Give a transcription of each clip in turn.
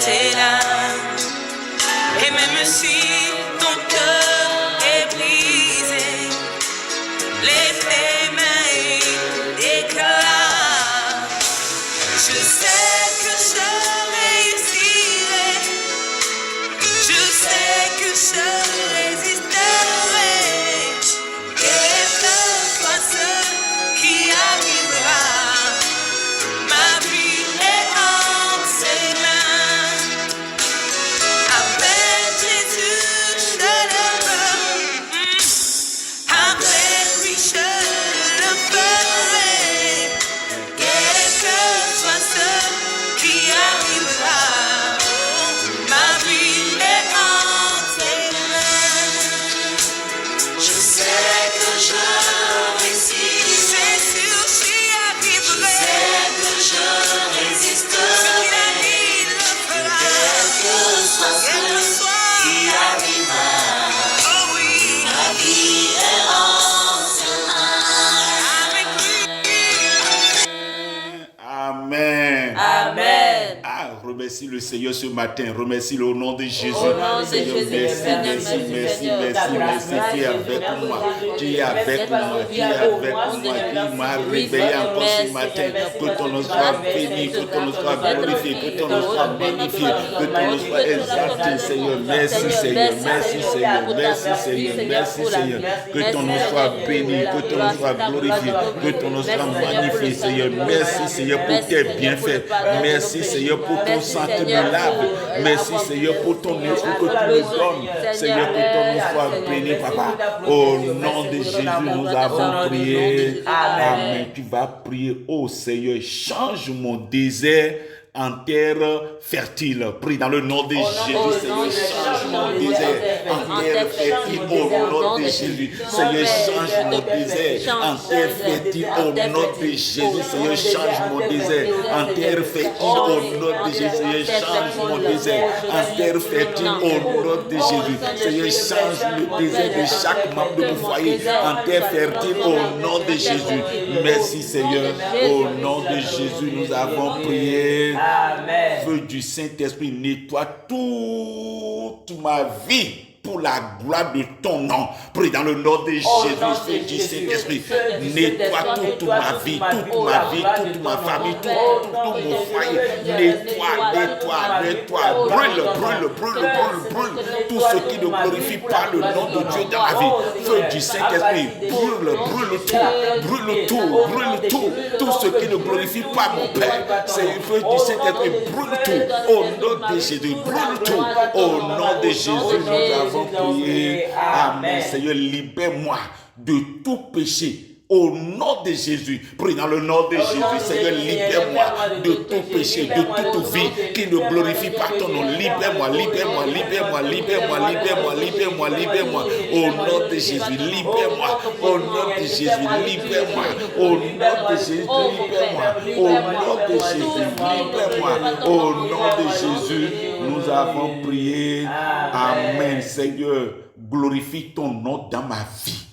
t'es là. Et même si ton cœur est brisé, les mains d'éclat, je sais que je réussirai, je sais que je résisterai, quel que soit ce qui arrivera, ma vie est entre ses mains. Avec Jésus, je le veux, avec lui, je le ferai, quel que soit ce qui arrivera, ma vie est entre ses mains. Je sais que je réussirai, c'est sûr, j'y arriverai, je sais que je résisterai, ce qu'il a dit, il le fera, quel que soit ce qui arrivera, oh oui, ma vie est entre ses mains, avec lui. Amen. Amen. Ah, remercie le Seigneur ce matin. Remercie-le au nom de Jésus. Au nom de Seigneur, Jésus, merci, Seigneur, merci, merci, merci, Seigneur. merci, merci. Tu es avec moi. Tu es avec moi. Tu es avec moi. Tu m'as réveillé encore ce matin. Que ton nom soit béni, que ton nom soit glorifié, que ton nom soit magnifié, que ton nom soit exalté, Seigneur. Merci, Seigneur. Merci, Seigneur. Merci, Seigneur. Merci, Seigneur. Que ton nom soit béni, que ton nom soit glorifié, que ton nom soit magnifié, Seigneur. Merci, Seigneur, pour tes bienfaits. Merci, Seigneur, pour ton sang qui me lave. Merci, Seigneur, pour ton esprit que tu nous donnes. Seigneur, que ton nom soit béni, Papa. Au nom de Jésus, nous avons prié. Amen. Tu vas prier, oh Seigneur, change mon désert en terre fertile. Prie dans le nom de Jésus, Seigneur, change mon désert en terre fertile. Au nom de Jésus, Seigneur, change mon désert en terre fertile. Au nom de Jésus, Seigneur, change mon désert en terre fertile. Au nom de Jésus, Seigneur, change mon désert en terre fertile. Au nom de Jésus, Seigneur, change le désert de chaque membre de mon foyer en terre fertile. Au nom de Jésus, merci Seigneur. Au nom de Jésus, nous avons prié. Amen. Feu du Saint-Esprit, nettoie toute ma vie pour la gloire de ton nom. Prie dans le nom de Jésus, feu du Saint-Esprit, nettoie toute ma vie, toute ma famille, tout mon foyer. Nettoie, brûle tout ce qui ne glorifie pas le nom de Dieu dans ma vie. Feu du Saint-Esprit, brûle tout, tout ce qui ne glorifie pas mon Père. C'est le feu du Saint-Esprit, brûle tout, au nom de Jésus, brûle tout, au nom de Jésus, nous avons prié. Amen. Seigneur, libère-moi de tout péché. Au nom de Jésus, prie dans le nom de Jésus, Seigneur, libère-moi de tout péché, de toute vie qui ne glorifie pas ton nom. Libère-moi. Au nom de Jésus, libère-moi. Au nom de Jésus, libère-moi. Au nom de Jésus, libère-moi. Au nom de Jésus, libère-moi. Au nom de Jésus, nous avons prié. Amen. Seigneur, glorifie ton nom dans ma vie,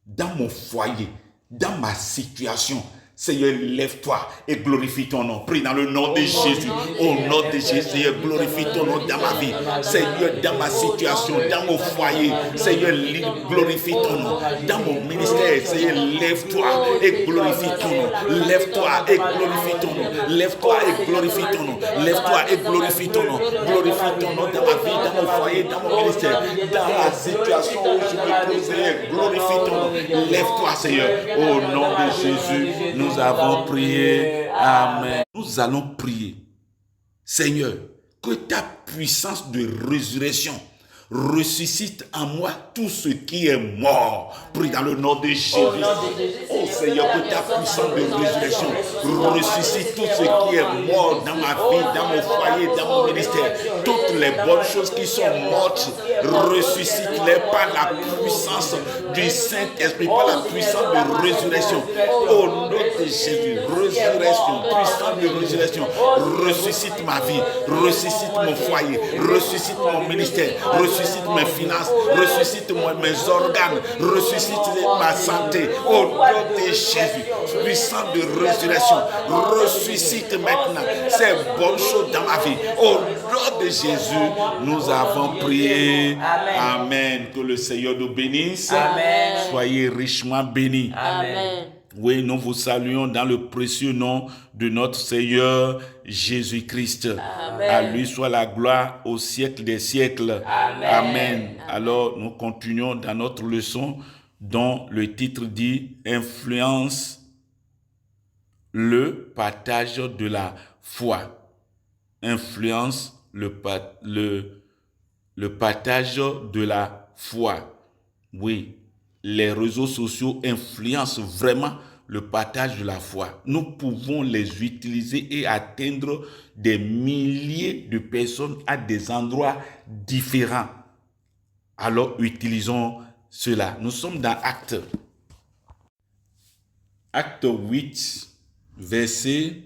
dans mon foyer, dans ma situation. Seigneur, lève-toi et glorifie ton nom. Prie dans le nom de Jésus. Au nom de Jésus, Seigneur, glorifie ton nom dans ma vie. Seigneur, dans ma situation, dans mon foyer. Seigneur, glorifie ton nom. Dans mon ministère, Seigneur, lève-toi et glorifie ton nom. Lève-toi et glorifie ton nom. Lève-toi et glorifie ton nom. Lève-toi et glorifie ton nom. Glorifie ton nom dans ma vie, dans mon foyer, dans mon ministère. Dans la situation où je me trouve, Seigneur, glorifie ton nom. Lève-toi, Seigneur. Au nom de Jésus, nous avons prié. Amen. Nous allons prier. Seigneur, que ta puissance de résurrection ressuscite en moi tout ce qui est mort. Prie dans le nom de Jésus. Oh Seigneur, que ta puissance de résurrection ressuscite tout ce qui est mort dans ma vie, dans mon foyer, dans mon ministère. Toutes les bonnes choses qui sont mortes, ressuscite-les par la puissance du Saint-Esprit, par la puissance de résurrection. Au nom de Jésus, résurrection, puissance de résurrection, ressuscite ma vie, ressuscite mon foyer, ressuscite mon ministère, ressuscite ressuscite mes finances, ressuscite mes organes, ressuscite ma santé. Au nom de Jésus, puissant de résurrection, ressuscite maintenant ces bonnes choses dans ma vie. Au nom de Jésus, nous avons prié. Amen. Que le Seigneur nous bénisse. Amen. Soyez richement bénis. Amen. Oui, nous vous saluons dans le précieux nom de notre Seigneur Jésus-Christ. Amen. À lui soit la gloire au siècle des siècles. Amen. Amen. Alors, nous continuons dans notre leçon dont le titre dit « Influence le partage de la foi ». Influence le partage de la foi. Oui, les réseaux sociaux influencent vraiment le partage de la foi. Nous pouvons les utiliser et atteindre des milliers de personnes à des endroits différents. Alors, utilisons cela. Nous sommes dans Acte 8, verset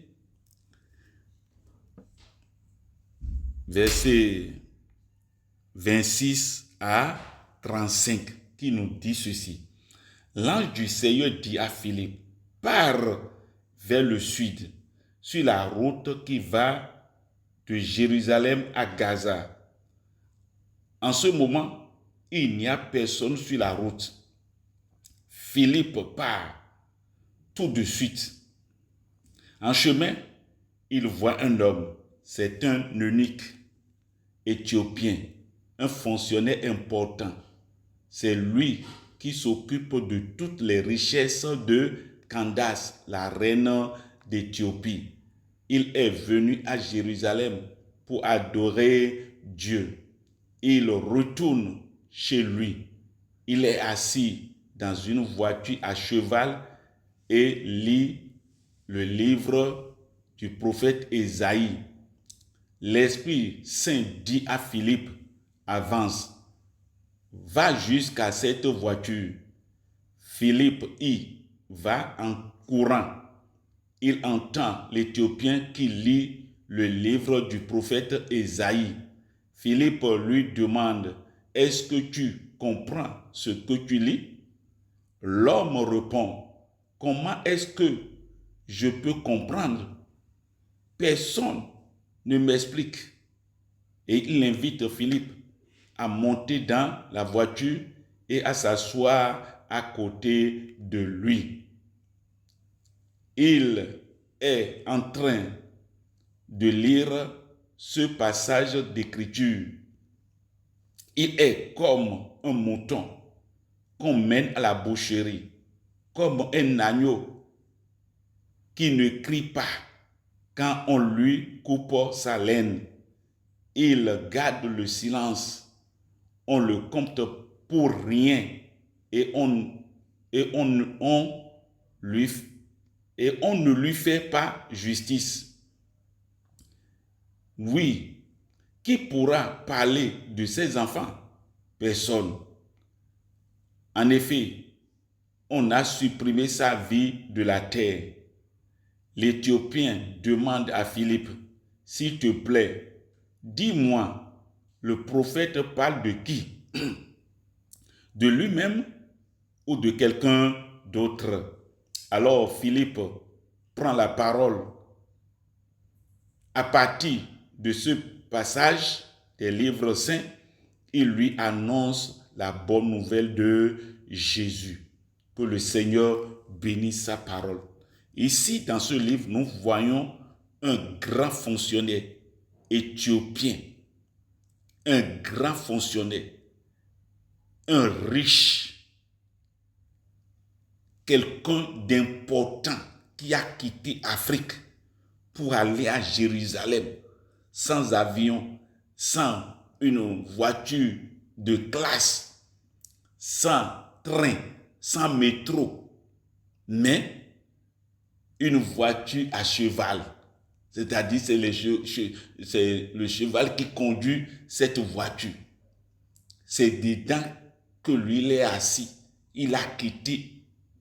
26 à 35, qui nous dit ceci. L'ange du Seigneur dit à Philippe, pars vers le sud, sur la route qui va de Jérusalem à Gaza. En ce moment, il n'y a personne sur la route. Philippe part tout de suite. En chemin, il voit un homme, c'est un eunuque éthiopien, un fonctionnaire important. C'est lui qui s'occupe de toutes les richesses de Candace, la reine d'Éthiopie. Il est venu à Jérusalem pour adorer Dieu. Il retourne chez lui. Il est assis dans une voiture à cheval et lit le livre du prophète Ésaïe. L'Esprit Saint dit à Philippe, avance, va jusqu'à cette voiture. Philippe y va en courant. Il entend l'Éthiopien qui lit le livre du prophète Ésaïe. Philippe lui demande, est-ce que tu comprends ce que tu lis? L'homme répond, comment est-ce que je peux comprendre? Personne ne m'explique. Et il invite Philippe à monter dans la voiture et à s'asseoir à côté de lui. Il est en train de lire ce passage d'écriture. Il est comme un mouton qu'on mène à la boucherie, comme un agneau qui ne crie pas quand on lui coupe sa laine. Il garde le silence. On le compte pour rien et on ne lui fait pas justice. Oui, qui pourra parler de ses enfants? Personne. En effet, on a supprimé sa vie de la terre. L'Éthiopien demande à Philippe, s'il te plaît, dis-moi, le prophète parle de qui? De lui-même ou de quelqu'un d'autre? Alors Philippe prend la parole. À partir de ce passage des livres saints, il lui annonce la bonne nouvelle de Jésus. Que le Seigneur bénisse sa parole. Ici, dans ce livre, nous voyons un grand fonctionnaire éthiopien, un grand fonctionnaire, un riche, quelqu'un d'important qui a quitté Afrique pour aller à Jérusalem sans avion, sans une voiture de classe, sans train, sans métro, mais une voiture à cheval. C'est-à-dire c'est le cheval qui conduit cette voiture. C'est dedans que lui il est assis. Il a quitté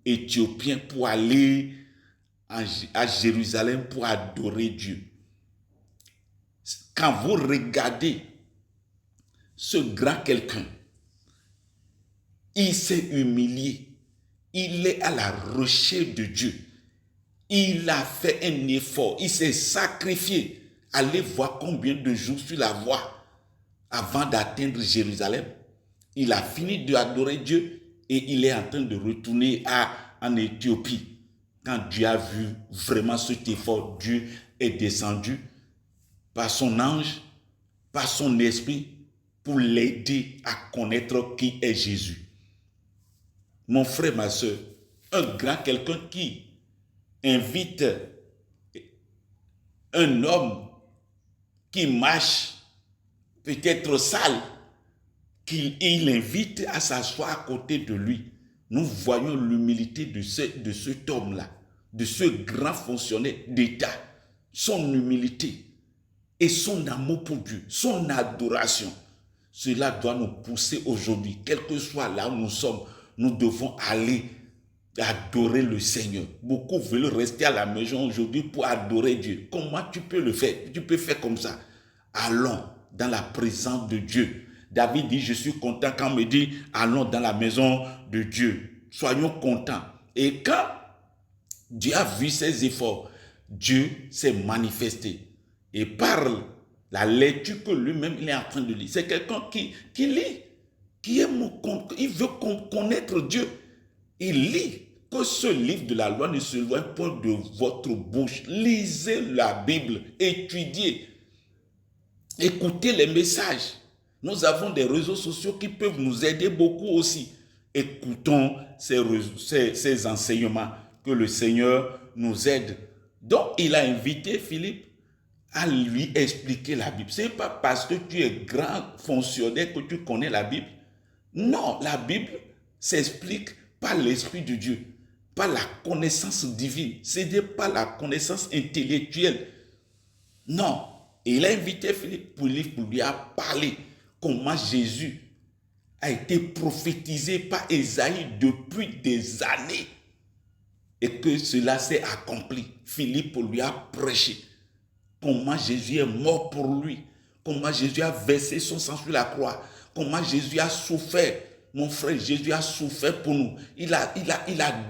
Éthiopien pour aller à Jérusalem pour adorer Dieu. Quand vous regardez ce grand quelqu'un, il s'est humilié. Il est à la recherche de Dieu. Il a fait un effort. Il s'est sacrifié. Allez voir combien de jours sur la voie avant d'atteindre Jérusalem. Il a fini d'adorer Dieu et il est en train de retourner en Éthiopie. Quand Dieu a vu vraiment cet effort, Dieu est descendu par son ange, par son esprit, pour l'aider à connaître qui est Jésus. Mon frère, ma soeur, un grand quelqu'un qui invite un homme qui marche peut-être sale, qu'il invite à s'asseoir à côté de lui. Nous voyons l'humilité de cet homme-là, de ce grand fonctionnaire d'État, son humilité et son amour pour Dieu, son adoration. Cela doit nous pousser aujourd'hui, quel que soit là où nous sommes, nous devons aller adorer le Seigneur. Beaucoup veulent rester à la maison aujourd'hui pour adorer Dieu. Comment tu peux le faire? Tu peux faire comme ça. Allons dans la présence de Dieu. David dit, je suis content quand on me dit, allons dans la maison de Dieu. Soyons contents. Et quand Dieu a vu ses efforts, Dieu s'est manifesté. Et par la lecture que lui-même il est en train de lire, c'est quelqu'un qui lit, il veut connaître Dieu. Il lit que ce livre de la loi ne se loin pas de votre bouche. Lisez la Bible, étudiez, écoutez les messages. Nous avons des réseaux sociaux qui peuvent nous aider beaucoup aussi. Écoutons ces enseignements, que le Seigneur nous aide. Donc, il a invité Philippe à lui expliquer la Bible. Ce n'est pas parce que tu es grand fonctionnaire que tu connais la Bible. Non, la Bible s'explique par l'Esprit de Dieu, par la connaissance divine. Ce n'est pas la connaissance intellectuelle. Non. Et il a invité Philippe pour lui parler comment Jésus a été prophétisé par Ésaïe depuis des années et que cela s'est accompli. Philippe lui a prêché comment Jésus est mort pour lui, comment Jésus a versé son sang sur la croix, comment Jésus a souffert. Mon frère, Jésus a souffert pour nous. Il a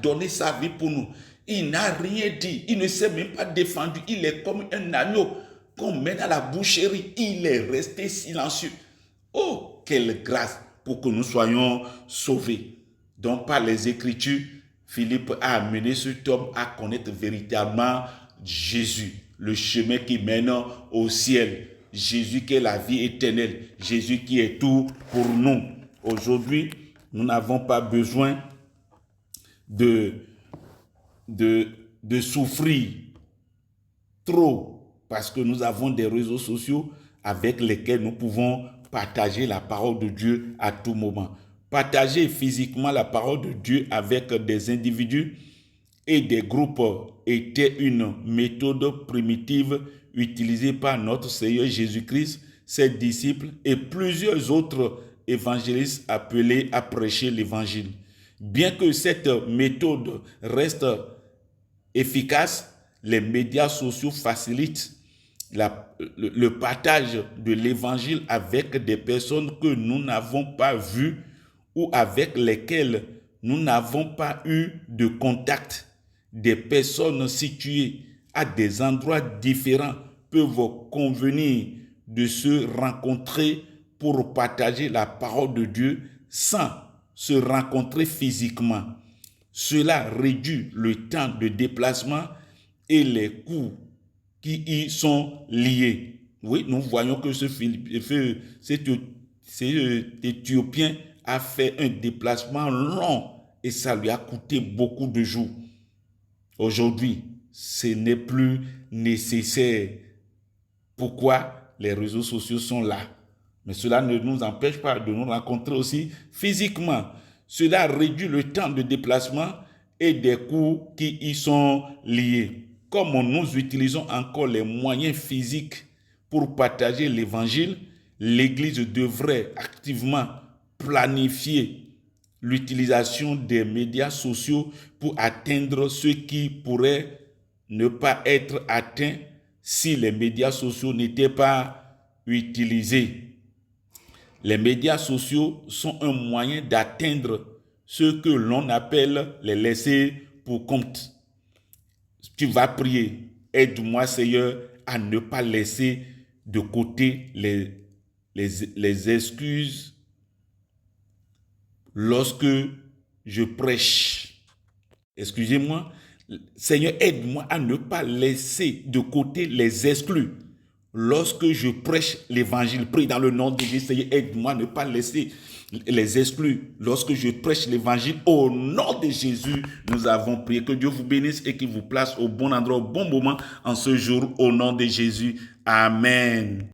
donné sa vie pour nous. Il n'a rien dit. Il ne s'est même pas défendu. Il est comme un agneau qu'on met à la boucherie. Il est resté silencieux. Oh, quelle grâce pour que nous soyons sauvés. Donc, par les Écritures, Philippe a amené cet homme à connaître véritablement Jésus, le chemin qui mène au ciel. Jésus qui est la vie éternelle. Jésus qui est tout pour nous. Aujourd'hui, nous n'avons pas besoin de souffrir trop parce que nous avons des réseaux sociaux avec lesquels nous pouvons partager la parole de Dieu à tout moment. Partager physiquement la parole de Dieu avec des individus et des groupes était une méthode primitive utilisée par notre Seigneur Jésus-Christ, ses disciples et plusieurs autres évangélistes appelés à prêcher l'évangile. Bien que cette méthode reste efficace, les médias sociaux facilitent le partage de l'évangile avec des personnes que nous n'avons pas vues ou avec lesquelles nous n'avons pas eu de contact. Des personnes situées à des endroits différents peuvent convenir de se rencontrer pour partager la parole de Dieu sans se rencontrer physiquement. Cela réduit le temps de déplacement et les coûts qui y sont liés. Oui, nous voyons que cet Éthiopien a fait un déplacement long et ça lui a coûté beaucoup de jours. Aujourd'hui, ce n'est plus nécessaire. Pourquoi? Les réseaux sociaux sont là. Mais cela ne nous empêche pas de nous rencontrer aussi physiquement. Cela réduit le temps de déplacement et des coûts qui y sont liés. Comme nous utilisons encore les moyens physiques pour partager l'évangile, l'Église devrait activement planifier l'utilisation des médias sociaux pour atteindre ceux qui pourraient ne pas être atteints si les médias sociaux n'étaient pas utilisés. Les médias sociaux sont un moyen d'atteindre ce que l'on appelle les laissés pour compte. Tu vas prier. Aide-moi, Seigneur, à ne pas laisser de côté les excuses lorsque je prêche. Excusez-moi. Seigneur, aide-moi à ne pas laisser de côté les exclus. Lorsque je prêche l'évangile, prie dans le nom de Jésus, Seigneur, aide-moi à ne pas laisser les exclus. Lorsque je prêche l'évangile, au nom de Jésus, nous avons prié. Que Dieu vous bénisse et qu'il vous place au bon endroit, au bon moment en ce jour, au nom de Jésus. Amen.